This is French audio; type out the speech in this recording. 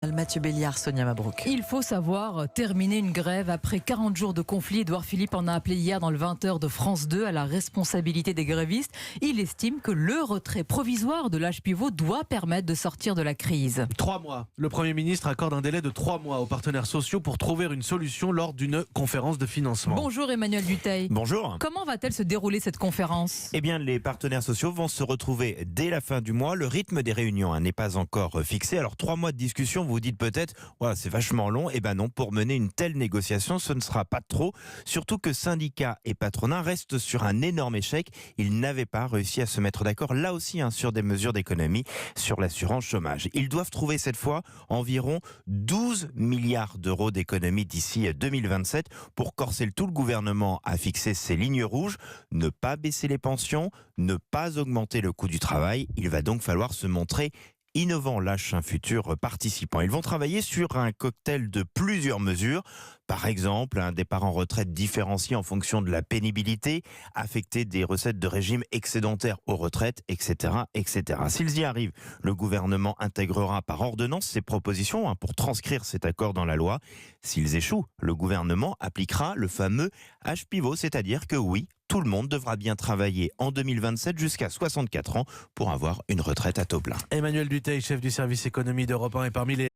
Mathieu Béliard, Sonia Mabrouk. Il faut savoir terminer une grève après 40 jours de conflit. Édouard Philippe en a appelé hier dans le 20h de France 2 à la responsabilité des grévistes. Il estime que le retrait provisoire de l'âge pivot doit permettre de sortir de la crise. 3 mois. Le Premier ministre accorde un délai de 3 mois aux partenaires sociaux pour trouver une solution lors d'une conférence de financement. Bonjour Emmanuel Dutheil. Bonjour. Comment va-t-elle se dérouler cette conférence ? Eh bien, les partenaires sociaux vont se retrouver dès la fin du mois. Le rythme des réunions n'est pas encore fixé. Alors, 3 mois de discussion, vous dites peut-être, ouais, c'est vachement long. Eh bien non, pour mener une telle négociation, ce ne sera pas trop. Surtout que syndicats et patronat restent sur un énorme échec. Ils n'avaient pas réussi à se mettre d'accord, là aussi, sur des mesures d'économie sur l'assurance chômage. Ils doivent trouver cette fois environ 12 milliards d'euros d'économie d'ici 2027. Pour corser le tout, le gouvernement a fixé ses lignes rouges. Ne pas baisser les pensions, ne pas augmenter le coût du travail. Il va donc falloir se montrer innovant, lâche un futur participant. Ils vont travailler sur un cocktail de plusieurs mesures. Par exemple, un départ en retraite différencié en fonction de la pénibilité, affecter des recettes de régime excédentaires aux retraites, etc., etc. S'ils y arrivent, le gouvernement intégrera par ordonnance ces propositions pour transcrire cet accord dans la loi. S'ils échouent, le gouvernement appliquera le fameux âge pivot, c'est-à-dire que oui, tout le monde devra bien travailler en 2027 jusqu'à 64 ans pour avoir une retraite à taux plein. Emmanuel Dutheil, chef du service économie d'Europe 1, est parmi les